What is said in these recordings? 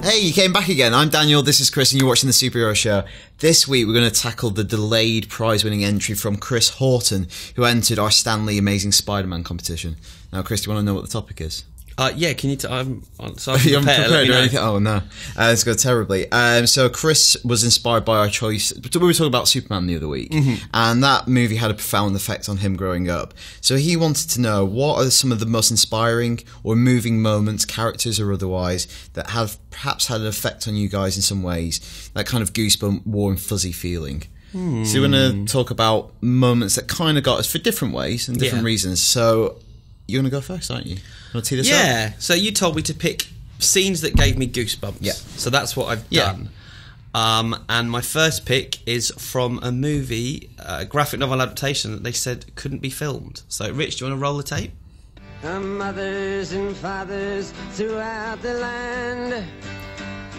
Hey, you came back again. I'm Daniel, this is Chris, and you're watching The Superhero Show. This week, we're going to tackle the delayed prize-winning entry from Chris Horton, who entered our Stan Lee Amazing Spider-Man competition. Now, Chris, do you want to know what the topic is? Yeah, can you... I'm sorry. You haven't prepared or anything? Oh, no. It's going terribly. So Chris was inspired by our choice. We were talking about Superman the other week, and that movie had a profound effect on him growing up. So he wanted to know, what are some of the most inspiring or moving moments, characters or otherwise, that have perhaps had an effect on you guys in some ways? That kind of goosebump, warm, fuzzy feeling. So we're going to talk about moments that kind of got us for different ways and different reasons. So you're going to go first, aren't you? Want to tee this up? Yeah, so you told me to pick scenes that gave me goosebumps. Yeah. So that's what I've done. And my first pick is from a movie, a graphic novel adaptation that they said couldn't be filmed. So, Rich, do you want to roll the tape? Mothers and fathers throughout the land,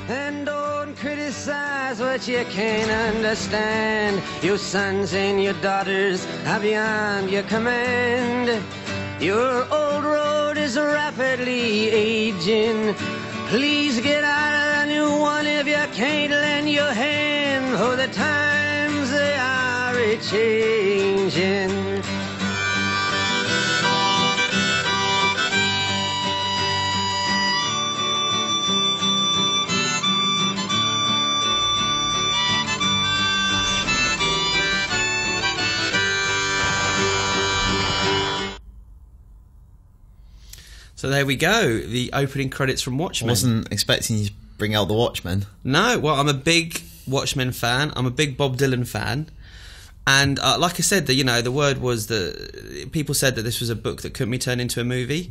and don't criticize what you can't understand. Your sons and your daughters are beyond your command. Your old road is rapidly aging. Please get out of the new one if you can't lend your hand, for the times they are a-changing. So there we go, the opening credits from Watchmen. I wasn't expecting you to bring out the Watchmen. No, well, I'm a big Watchmen fan. I'm a big Bob Dylan fan. And like I said, the word was that people said that this was a book that couldn't be turned into a movie.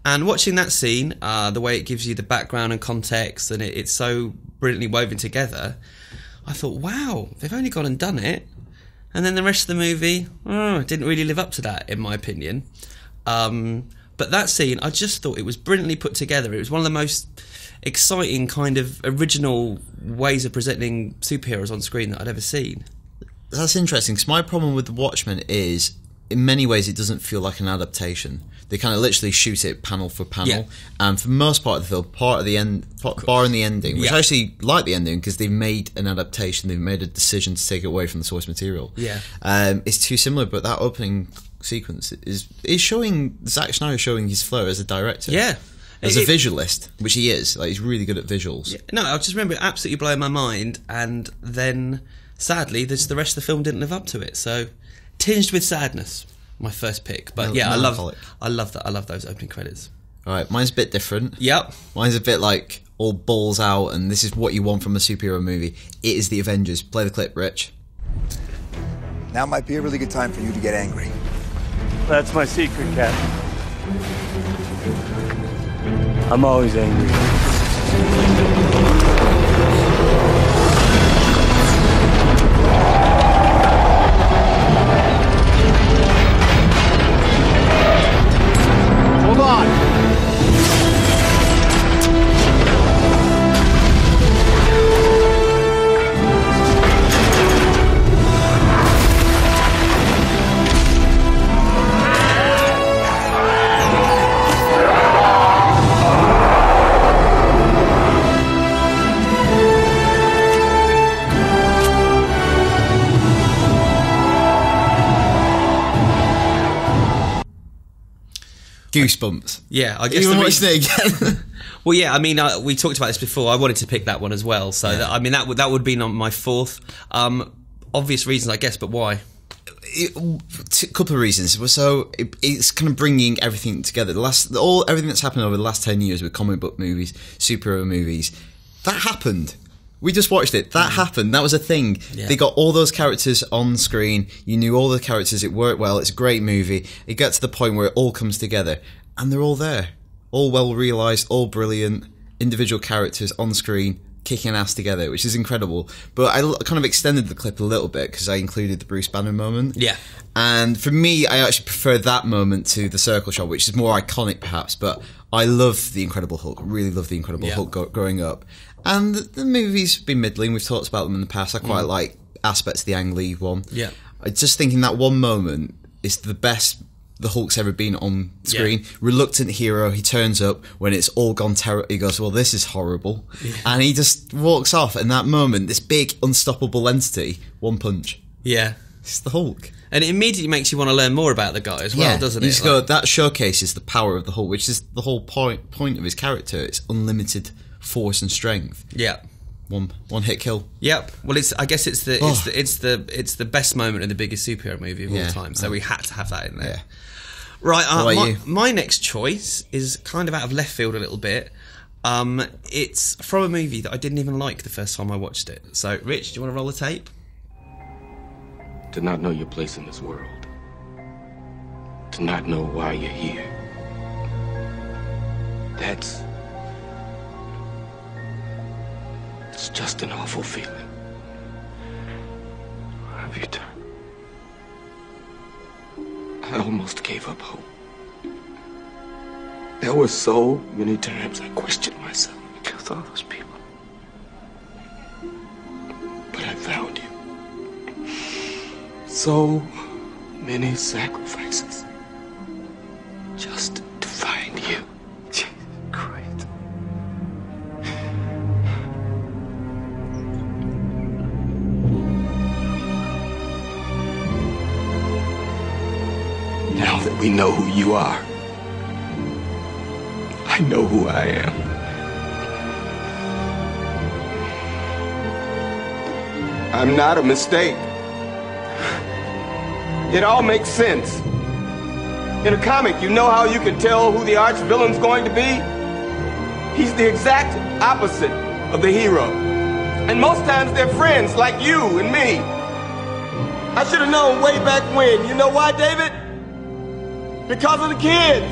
And watching that scene, the way it gives you the background and context, and it's so brilliantly woven together, I thought, wow, they've only gone and done it. And then the rest of the movie, didn't really live up to that, in my opinion. But that scene, I just thought it was brilliantly put together. It was one of the most exciting kind of original ways of presenting superheroes on screen that I'd ever seen. That's interesting, because my problem with The Watchmen is, in many ways, it doesn't feel like an adaptation. They kind of literally shoot it panel for panel, and for the most part of the film, barring the ending, which I actually like the ending, because they've made an adaptation, they've made a decision to take it away from the source material. It's too similar, but that opening sequence is showing Zack Snyder showing his flow as a director. As a visualist, which he is. Like, he's really good at visuals. No, I just remember it absolutely blowing my mind, and then sadly the rest of the film didn't live up to it. So, tinged with sadness, my first pick. But I love that. I love those opening credits. Alright, mine's a bit different. Yep. Mine's a bit like all balls out, and this is what you want from a superhero movie. It is the Avengers. Play the clip, Rich. Now might be a really good time for you to get angry. That's my secret, Cap. I'm always angry. Hold on! Goosebumps. Yeah, I guess. Even watching it again. Well, yeah, I mean, we talked about this before. I wanted to pick that one as well. So, that would be my fourth. Obvious reasons, I guess, but why? A couple of reasons. So it's kind of bringing everything together. Everything that's happened over the last 10 years with comic book movies, superhero movies, that happened. We just watched it. That happened. That was a thing. They got all those characters on screen. You knew all the characters. It worked well. It's a great movie. It gets to the point where it all comes together. And they're all there. All well realised, all brilliant, individual characters on screen, kicking ass together, which is incredible. But I kind of extended the clip a little bit because I included the Bruce Banner moment. Yeah. And for me, I actually prefer that moment to the circle shot, which is more iconic perhaps. But I love The Incredible Hulk. Really love The Incredible Hulk growing up. And the movie's been middling. We've talked about them in the past. I quite like aspects of the Ang Lee one. Yeah. I just thinking that one moment is the best the Hulk's ever been on screen. Reluctant hero, he turns up when it's all gone terrible. He goes, well, this is horrible. And he just walks off. In that moment, this big, unstoppable entity, one punch. Yeah. It's the Hulk. And it immediately makes you want to learn more about the guy as well, doesn't it? You just go, that showcases the power of the Hulk, which is the whole point of his character. It's unlimited force and strength. Yeah. One hit kill. Yep. Well, I guess it's the best moment in the biggest superhero movie of all time. So we had to have that in there. Yeah. Right. My next choice is kind of out of left field a little bit. It's from a movie that I didn't even like the first time I watched it. So, Rich, do you want to roll the tape? To not know your place in this world. To not know why you're here. It's just an awful feeling. Have you done? I almost gave up hope. There were so many times I questioned myself. I killed all those people. But I found you. So many sacrifices. Just to find you. Jesus Christ. Now that we know who you are, I know who I am. I'm not a mistake. It all makes sense. In a comic, you know how you can tell who the arch villain's going to be? He's the exact opposite of the hero. And most times they're friends like you and me. I should have known way back when. You know why, David? Because of the kids.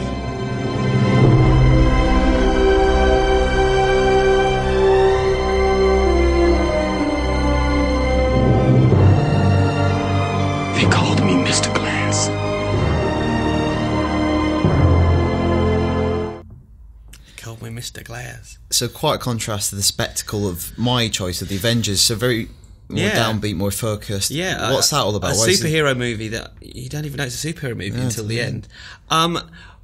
They called me Mr. Glass. Called me Mr. Glass. So quite a contrast to the spectacle of my choice of the Avengers. So very more downbeat, more focused. Yeah. What's that all about? A superhero movie that you don't even know it's a superhero movie until the end.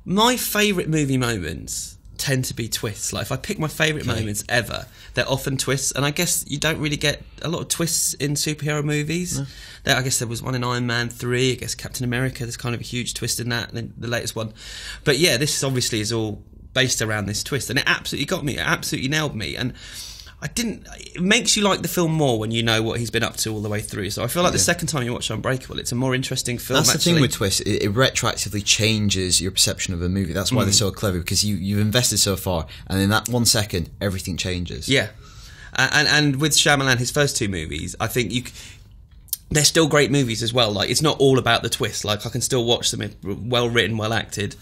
My favourite movie moments tend to be twists. Like if I pick my favourite moments ever, they're often twists, and I guess you don't really get a lot of twists in superhero movies. I guess there was one in Iron Man 3, I guess Captain America, there's kind of a huge twist in that, and the latest one. But yeah, this obviously is all based around this twist, and it absolutely got me, it absolutely nailed me, and it makes you like the film more when you know what he's been up to all the way through. So I feel like the second time you watch Unbreakable, it's a more interesting film. That's the thing with twists, it retroactively changes your perception of a movie. That's why they're so clever, because you've invested so far, and in that 1 second, everything changes. Yeah. And with Shyamalan, his first two movies, I think they're still great movies as well. Like, it's not all about the twist. Like, I can still watch them, well written, well acted.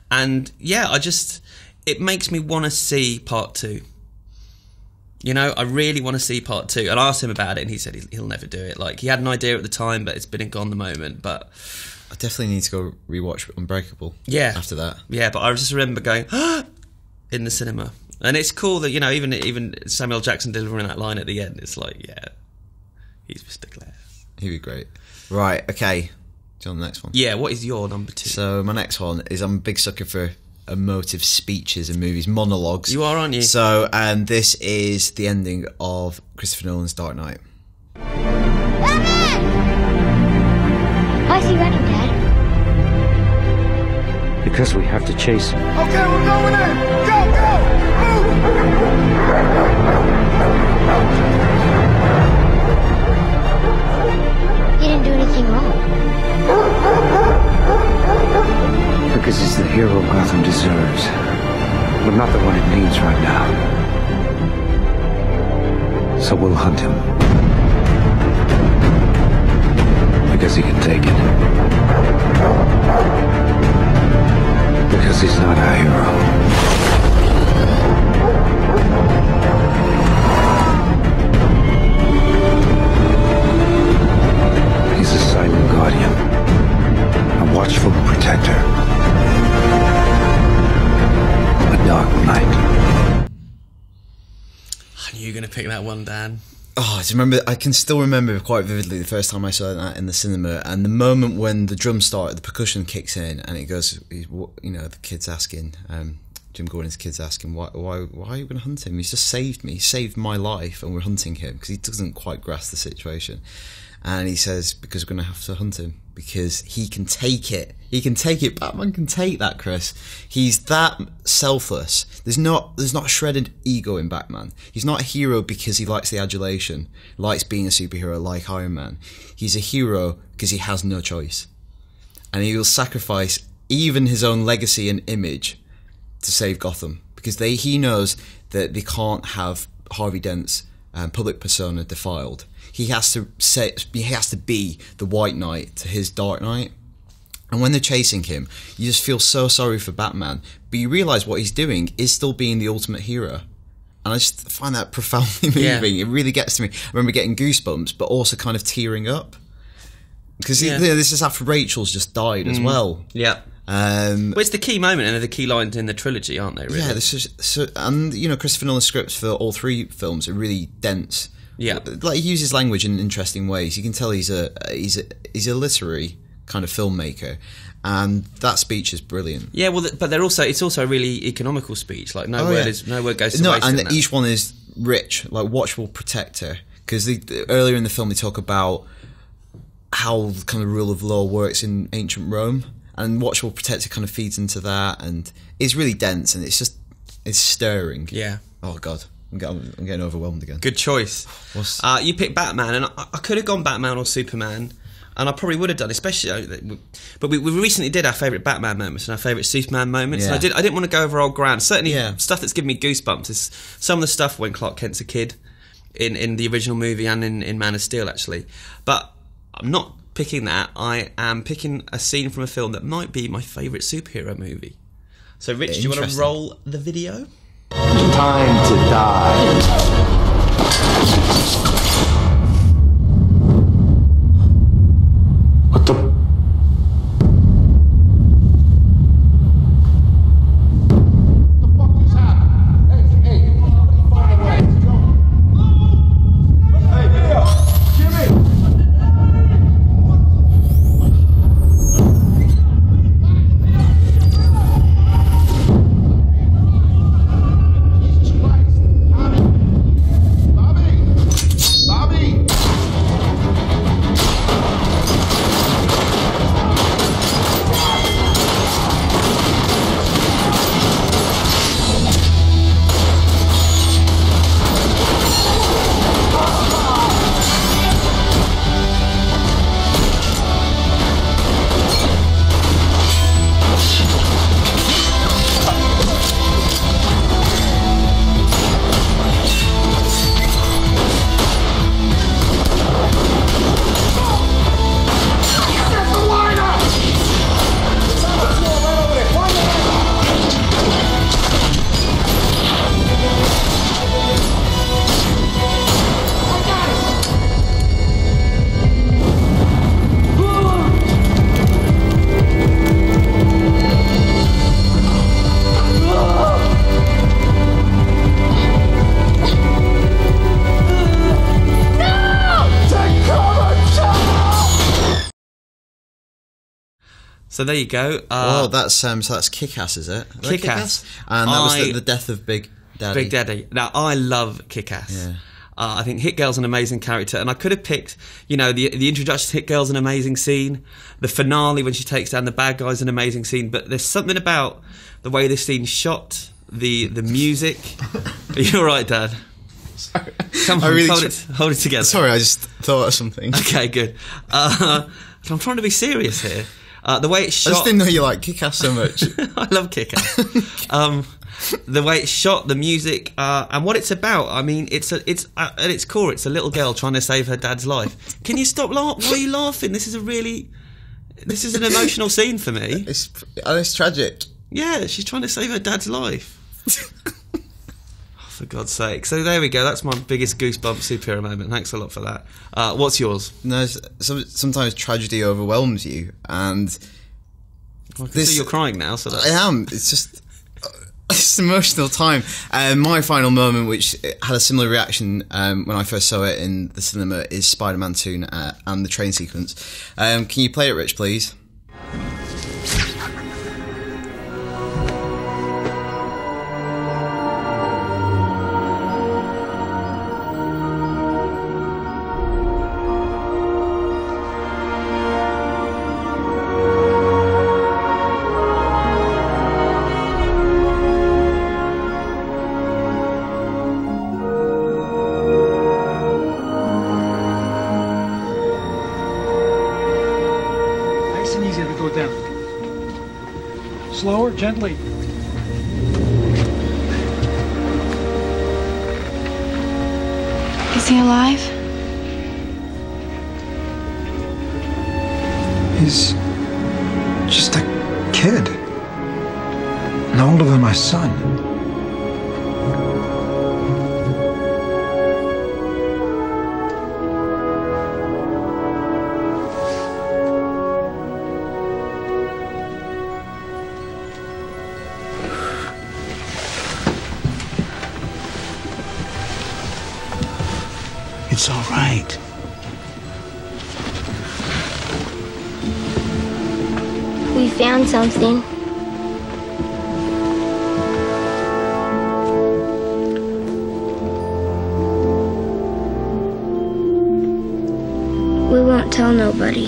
And yeah, it makes me want to see part 2. You know, I really want to see part 2. And I asked him about it, and he said he'll never do it. Like, he had an idea at the time, but it's been and gone the moment. But I definitely need to go rewatch Unbreakable. Yeah, after that. Yeah, but I just remember going in the cinema, and it's cool that, you know, even Samuel Jackson delivering that line at the end. It's like, yeah, he's Mr. Glass. He'd be great. Right, okay. Do you want the next one? Yeah. What is your number 2? So my next one is, I'm a big sucker for emotive speeches in movies, monologues. You are, aren't you? So, and this is the ending of Christopher Nolan's Dark Knight. Why is he running, Dad? Because we have to chase him. Okay, we're going in. Go, go, He didn't do anything wrong. Because he's the hero Gotham deserves, but not the one it needs right now. So we'll hunt him. Because he can take it. Because he's not our hero. He's a silent guardian, a watchful protector, a dark knight. I knew you were going to pick that one, Dan. Oh, I can still remember quite vividly the first time I saw that in the cinema, and the moment when the drum start, the percussion kicks in, and it goes, the kid's asking, Jim Gordon's kid's asking, why are you going to hunt him? He's just saved me, he saved my life, and we're hunting him, because he doesn't quite grasp the situation. And he says, because we're going to have to hunt him, because he can take it. He can take it. Batman can take that, Chris. He's that selfless. There's not a shredded ego in Batman. He's not a hero because he likes the adulation, likes being a superhero like Iron Man. He's a hero because he has no choice. And he will sacrifice even his own legacy and image to save Gotham, because he knows that they can't have Harvey Dent's public persona defiled. He has to be the White Knight to his Dark Knight. And when they're chasing him, you just feel so sorry for Batman, but you realise what he's doing is still being the ultimate hero. And I just find that profoundly moving. Yeah. It really gets to me. I remember getting goosebumps, but also kind of tearing up. Because this is after Rachel's just died as well. Yeah. Well, it's the key moment and the key lines in the trilogy, aren't they, really? Yeah, this is and Christopher Nolan's scripts for all three films are really dense. Yeah. Like, he uses language in interesting ways. You can tell he's a literary kind of filmmaker, and that speech is brilliant. Yeah, well, but it's also a really economical speech. Like no word goes to waste. And each one is rich. Like, watch will protect her, because earlier in the film they talk about how kind of rule of law works in ancient Rome, and watch will protect her kind of feeds into that, and it's really dense, and it's stirring. Yeah. Oh God. I'm getting overwhelmed again. Good choice. You picked Batman, and I could have gone Batman or Superman, and I probably would have done, especially. But we recently did our favourite Batman moments and our favourite Superman moments, and I didn't want to go over old ground. Certainly, stuff that's given me goosebumps is some of the stuff when Clark Kent's a kid in the original movie and in Man of Steel, actually. But I'm not picking that. I am picking a scene from a film that might be my favourite superhero movie. So, Rich, do you want to roll the video? Time to die. What the? So there you go. That's Kick-Ass, is it? Kick-Ass. And that was the death of Big Daddy. Big Daddy. Now, I love Kick-Ass. Yeah. I think Hit Girl's an amazing character, and I could have picked, the introduction to Hit Girl's an amazing scene. The finale when she takes down the bad guy's an amazing scene. But there's something about the way this scene's shot, the music. Are you all right, Dad? Sorry. Come on, hold it together. Sorry, I just thought of something. Okay, good. I'm trying to be serious here. The way it's shot... I just didn't know you like Kick-Ass so much. I love Kick-Ass. The way it's shot, the music, and what it's about. I mean, it's at its core, it's a little girl trying to save her dad's life. Can you stop laughing? Why are you laughing? This is an emotional scene for me. It's tragic. Yeah, she's trying to save her dad's life. For God's sake. So there we go. That's my biggest goosebump superhero moment. Thanks a lot for that. What's yours? No, sometimes tragedy overwhelms you, and I can see you're crying now. So I am. It's just It's an emotional time. My final moment, which had a similar reaction when I first saw it in the cinema, is Spider-Man 2 and the train sequence. Can you play it, Rich, please? Slower, gently. Is he alive? He's just a kid. No older than my son. It's all right. We found something. We won't tell nobody.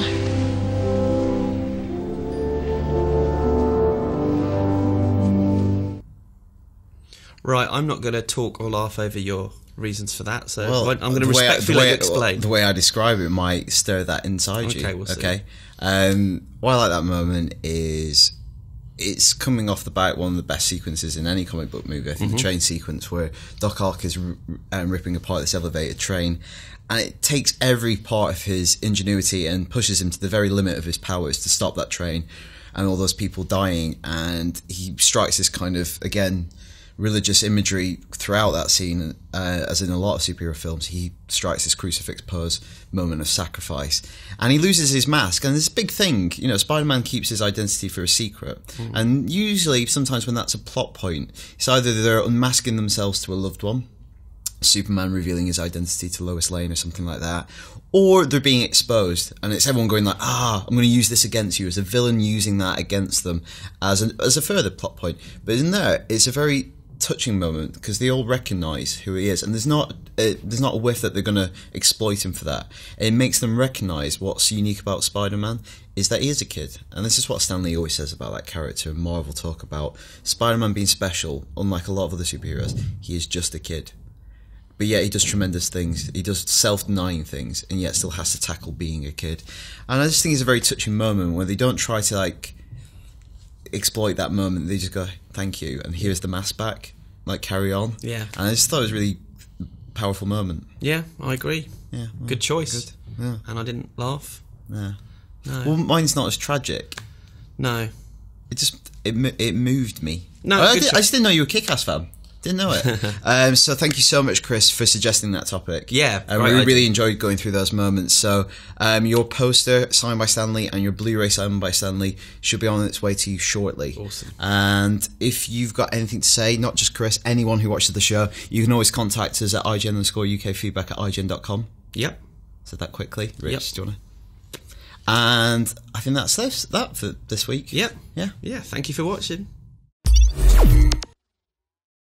Right, I'm not going to talk or laugh over your reasons for that, so Well, I'm going to respectfully let you explain. The way I describe it might stir that inside you. Okay, we'll see. Okay. Why I like that moment is it's coming off the bat one of the best sequences in any comic book movie. I think the train sequence where Doc Ock is ripping apart this elevated train, and it takes every part of his ingenuity and pushes him to the very limit of his powers to stop that train and all those people dying, and he strikes this kind of, again, religious imagery throughout that scene, as in a lot of superhero films. He strikes this crucifix pose moment of sacrifice, and he loses his mask. And this big thing, you know, Spider-Man keeps his identity for a secret, and usually, sometimes when that's a plot point, it's either they're unmasking themselves to a loved one, Superman revealing his identity to Lois Lane or something like that, or they're being exposed, and it's everyone going like, I'm going to use this against you, as a villain using that against them as a further plot point. But in there, it's a very touching moment because they all recognise who he is, and there's not a whiff that they're going to exploit him for that. It makes them recognise what's unique about Spider-Man is that he is a kid, and this is what Stan Lee always says about that character, and Marvel talk about Spider-Man being special. Unlike a lot of other superheroes, he is just a kid, but yet he does tremendous things. He does self-denying things, and yet still has to tackle being a kid. And I just think it's a very touching moment where they don't try to like exploit that moment. They just go, thank you, and here's the mask back, like carry on. Yeah. And I just thought it was a really powerful moment. Yeah, I agree. Yeah, well, good choice. Good. Yeah. And I didn't laugh. Yeah. No. Well, mine's not as tragic. No. It moved me. No, I just didn't know you were a Kick-Ass fan. Didn't know it. So thank you so much, Chris, for suggesting that topic. Yeah, we really enjoyed going through those moments. So your poster signed by Stan Lee and your Blu-ray signed by Stan Lee should be on its way to you shortly. Awesome. And if you've got anything to say, not just Chris, anyone who watches the show, you can always contact us at IGN_UKfeedback@IGN.com. Yep. Said that quickly. Rich, Yep. do you want to? And I think that's that for this week. Yep. Yeah. Yeah, thank you for watching.